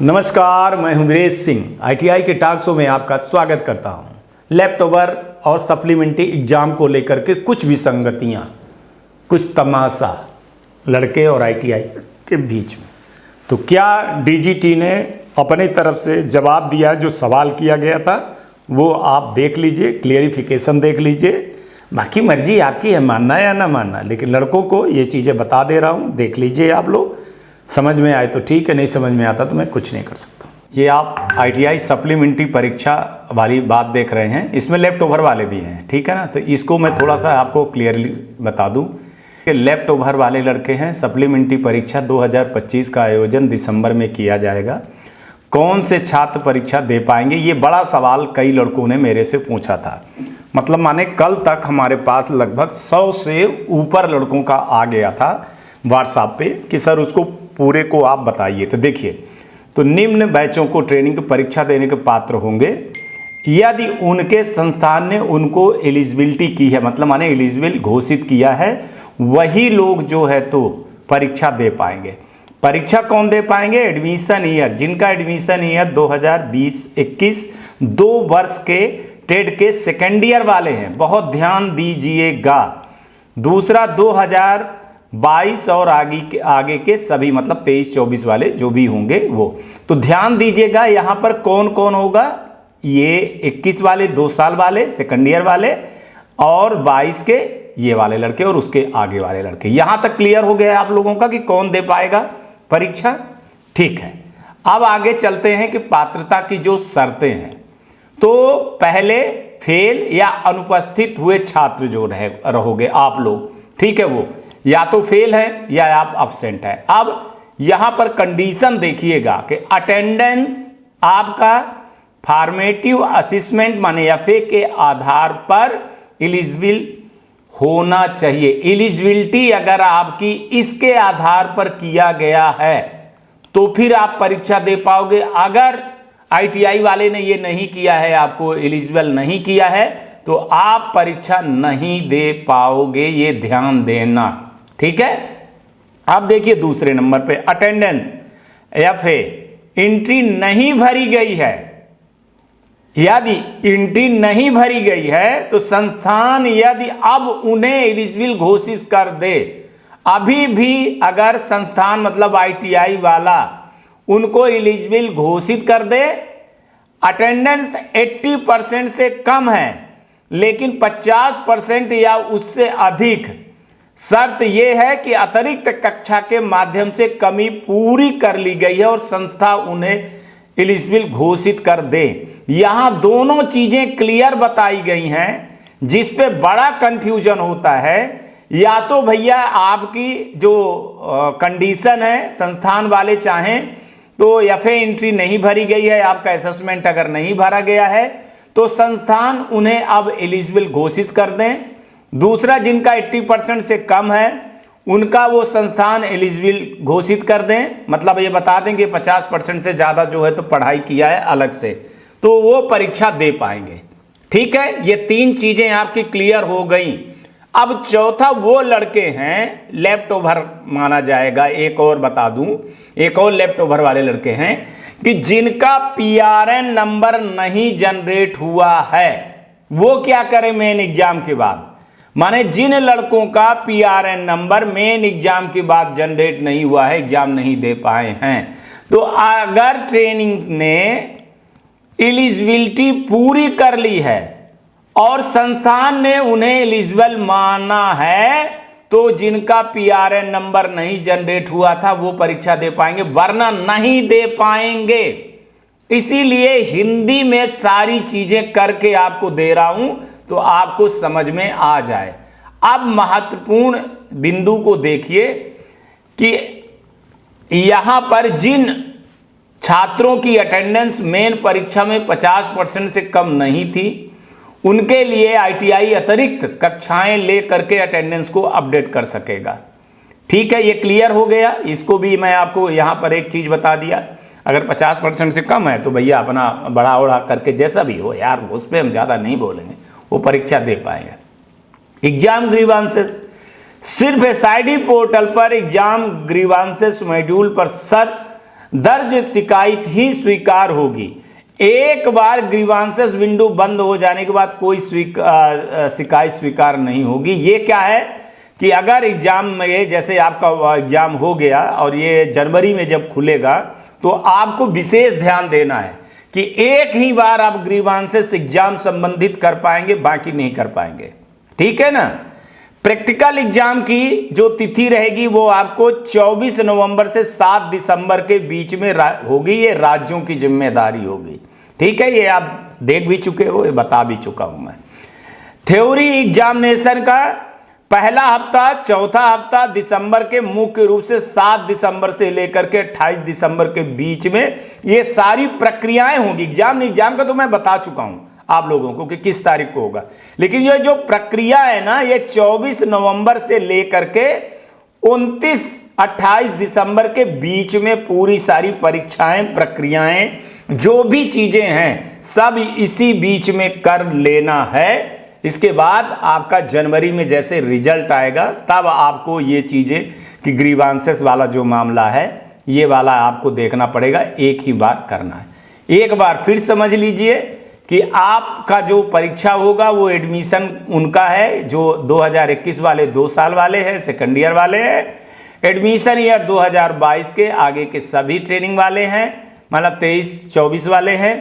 नमस्कार, मैं हूं वीरेश सिंह। आईटीआई के टॉक शो में आपका स्वागत करता हूं। लेफ्टओवर और सप्लीमेंट्री एग्जाम को लेकर के कुछ विसंगतियां, कुछ तमाशा लड़के और आईटीआई के बीच में। तो क्या डीजीटी ने अपने तरफ से जवाब दिया, जो सवाल किया गया था वो आप देख लीजिए, क्लियरिफिकेशन देख लीजिए। बाकी मर्जी आपकी है मानना या ना मानना, लेकिन लड़कों को ये चीज़ें बता दे रहा हूँ, देख लीजिए। आप लोग समझ में आए तो ठीक है, नहीं समझ में आता तो मैं कुछ नहीं कर सकता। ये आप आईटीआई सप्लीमेंट्री परीक्षा वाली बात देख रहे हैं, इसमें लेफ्ट ओवर वाले भी हैं, ठीक है ना। तो इसको मैं थोड़ा सा आपको क्लियरली बता दूं कि लेफ्ट ओवर वाले लड़के हैं। सप्लीमेंट्री परीक्षा 2025 का आयोजन दिसंबर में किया जाएगा। कौन से छात्र परीक्षा दे पाएंगे, ये बड़ा सवाल कई लड़कों ने मेरे से पूछा था। मतलब माने कल तक हमारे पास लगभग 100 से ऊपर लड़कों का आ गया था व्हाट्सएप पे कि सर उसको पूरे को आप बताइए। तो देखिए, तो निम्न बैचों को ट्रेनिंग की परीक्षा देने के पात्र होंगे यदि उनके संस्थान ने उनको एलिजिबिलिटी की है, मतलब माने एलिजिबल घोषित किया है, वही लोग जो है तो परीक्षा दे पाएंगे। परीक्षा कौन दे पाएंगे? एडमिशन ईयर, जिनका एडमिशन ईयर 2020-21 2 वर्ष के टेट के सेकेंड ईयर वाले हैं, बहुत ध्यान दीजिएगा। दूसरा 2022 और आगे के सभी, मतलब 23-24 वाले जो भी होंगे वो। तो ध्यान दीजिएगा यहाँ पर कौन कौन होगा। ये 21 वाले 2 साल वाले सेकेंड ईयर वाले, और 22 के ये वाले लड़के, और उसके आगे वाले लड़के। यहाँ तक क्लियर हो गया आप लोगों का कि कौन दे पाएगा परीक्षा। ठीक है, अब आगे चलते हैं कि पात्रता की जो शर्तें हैं। तो पहले फेल या अनुपस्थित हुए छात्र जो रहोगे आप लोग, ठीक है, वो या तो फेल है या आप अब्सेंट है। अब यहां पर कंडीशन देखिएगा कि अटेंडेंस आपका फॉर्मेटिव असेसमेंट माने एफए के आधार पर एलिजिबल होना चाहिए। एलिजिबिलिटी अगर आपकी इसके आधार पर किया गया है तो फिर आप परीक्षा दे पाओगे। अगर आईटीआई वाले ने ये नहीं किया है, आपको एलिजिबल नहीं किया है, तो आप परीक्षा नहीं दे पाओगे, ये ध्यान देना, ठीक है। अब देखिए दूसरे नंबर पे अटेंडेंस एफए एंट्री नहीं भरी गई है। यदि एंट्री नहीं भरी गई है तो संस्थान यदि अब उन्हें एलिजिबल घोषित कर दे, अभी भी अगर संस्थान मतलब आईटीआई वाला उनको एलिजिबल घोषित कर दे, अटेंडेंस 80% से कम है लेकिन 50% या उससे अधिक, शर्त यह है कि अतिरिक्त कक्षा के माध्यम से कमी पूरी कर ली गई है और संस्था उन्हें एलिजिबल घोषित कर दे। यहां दोनों चीजें क्लियर बताई गई हैं। जिस पे बड़ा कंफ्यूजन होता है, या तो भैया आपकी जो कंडीशन है, संस्थान वाले चाहें तो एफए एंट्री नहीं भरी गई है, आपका असेसमेंट अगर नहीं भरा गया है तो संस्थान उन्हें अब एलिजिबल घोषित कर दें। दूसरा, जिनका 80% से कम है उनका वो संस्थान एलिजिबल घोषित कर दें, मतलब ये बता दें कि 50% से ज़्यादा जो है तो पढ़ाई किया है अलग से, तो वो परीक्षा दे पाएंगे। ठीक है, ये 3 चीज़ें आपकी क्लियर हो गई। अब चौथा वो लड़के हैं, लेफ्ट ओवर माना जाएगा। एक और बता दूं, एक और लेफ्ट ओवर वाले लड़के हैं कि जिनका पीआरएन नंबर नहीं जनरेट हुआ है, वो क्या करें मेन एग्जाम के बाद। माने जिन लड़कों का पीआरएन नंबर मेन एग्जाम के बाद जनरेट नहीं हुआ है, एग्जाम नहीं दे पाए हैं, तो अगर ट्रेनिंग ने एलिजिबिलिटी पूरी कर ली है और संस्थान ने उन्हें एलिजिबल माना है, तो जिनका पीआरएन नंबर नहीं जनरेट हुआ था वो परीक्षा दे पाएंगे, वरना नहीं दे पाएंगे। इसीलिए हिंदी में सारी चीजें करके आपको दे रहा हूं तो आपको समझ में आ जाए। अब महत्वपूर्ण बिंदु को देखिए कि यहां पर जिन छात्रों की अटेंडेंस मेन परीक्षा में 50% से कम नहीं थी, उनके लिए आईटीआई अतिरिक्त कक्षाएं ले करके अटेंडेंस को अपडेट कर सकेगा। ठीक है, ये क्लियर हो गया। इसको भी मैं आपको यहां पर एक चीज बता दिया, अगर 50% से कम है तो भैया अपना बड़ा ओढ़ा करके जैसा भी हो यार, उस पर हम ज़्यादा नहीं बोलेंगे, वो परीक्षा दे पाएंगे। एग्जाम ग्रीवांसेस, सिर्फ एसआईडी पोर्टल पर एग्जाम ग्रीवांसेस मॉड्यूल पर शर्त दर्ज शिकायत ही स्वीकार होगी। एक बार ग्रीवांसेस विंडो बंद हो जाने के बाद कोई शिकायत स्वीकार नहीं होगी। ये क्या है कि अगर एग्जाम में, जैसे आपका एग्जाम हो गया और ये जनवरी में जब खुलेगा, तो आपको विशेष ध्यान देना है कि एक ही बार आप ग्रीवांसेस एग्जाम संबंधित कर पाएंगे, बाकी नहीं कर पाएंगे। ठीक है ना। प्रैक्टिकल एग्जाम की जो तिथि रहेगी वो आपको 24 नवंबर से 7 दिसंबर के बीच में होगी। ये राज्यों की जिम्मेदारी होगी। ठीक है, ये आप देख भी चुके हो, ये बता भी चुका हूं मैं। थ्योरी एग्जामिनेशन का पहला हफ्ता, चौथा हफ्ता दिसंबर के मुख्य रूप से 7 दिसंबर से लेकर के 28 दिसंबर के बीच में ये सारी प्रक्रियाएं होंगी। एग्जाम का तो मैं बता चुका हूं आप लोगों को कि किस तारीख को होगा, लेकिन ये जो प्रक्रिया है ना, ये 24 नवंबर से लेकर के 28 दिसंबर के बीच में पूरी सारी परीक्षाएं, प्रक्रियाएं, जो भी चीजें हैं, सब इसी बीच में कर लेना है। इसके बाद आपका जनवरी में जैसे रिजल्ट आएगा, तब आपको ये चीजें कि ग्रीवांसेस वाला जो मामला है, ये वाला आपको देखना पड़ेगा। एक ही बार करना है। एक बार फिर समझ लीजिए कि आपका जो परीक्षा होगा वो एडमिशन उनका है जो 2021 वाले 2 साल वाले हैं, सेकंड ईयर वाले हैं। एडमिशन ईयर 2022 के आगे के सभी ट्रेनिंग वाले हैं, मतलब 23-24 वाले हैं।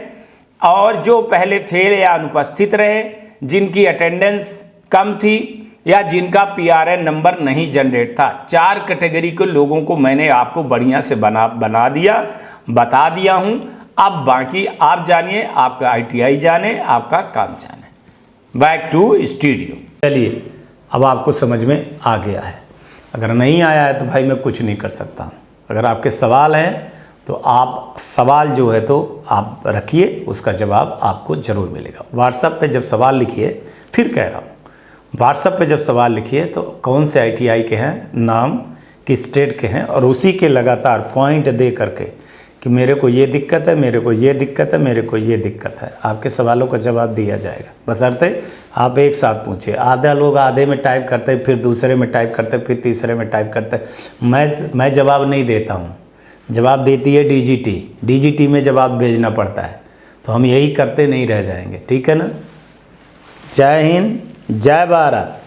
और जो पहले फेल या अनुपस्थित रहे, जिनकी अटेंडेंस कम थी या जिनका पीआरएन नंबर नहीं जनरेट था, 4 कैटेगरी के लोगों को मैंने आपको बढ़िया से बना दिया, बता दिया हूं। अब बाकी आप जानिए, आपका आईटीआई जाने, आपका काम जाने। Back to studio. चलिए, अब आपको समझ में आ गया है। अगर नहीं आया है तो भाई मैं कुछ नहीं कर सकता। अगर आपके सवाल हैं तो आप सवाल जो है तो आप रखिए, उसका जवाब आपको ज़रूर मिलेगा। व्हाट्सएप पे जब सवाल लिखिए, फिर कह रहा हूँ, व्हाट्सएप पे जब सवाल लिखिए तो कौन से आईटीआई के हैं, नाम किस स्टेट के हैं, और उसी के लगातार पॉइंट दे करके कि मेरे को ये दिक्कत है, मेरे को ये दिक्कत है, मेरे को ये दिक्कत है, आपके सवालों का जवाब दिया जाएगा। बशर्ते आप एक साथ पूछिए। आधा लोग आधे में टाइप करते, फिर दूसरे में टाइप करते, फिर तीसरे में टाइप करते। मैं जवाब नहीं देता हूँ, जवाब देती है डीजीटी में जवाब भेजना पड़ता है। तो हम यही करते नहीं रह जाएंगे। ठीक है ना। जय हिंद, जय भारत।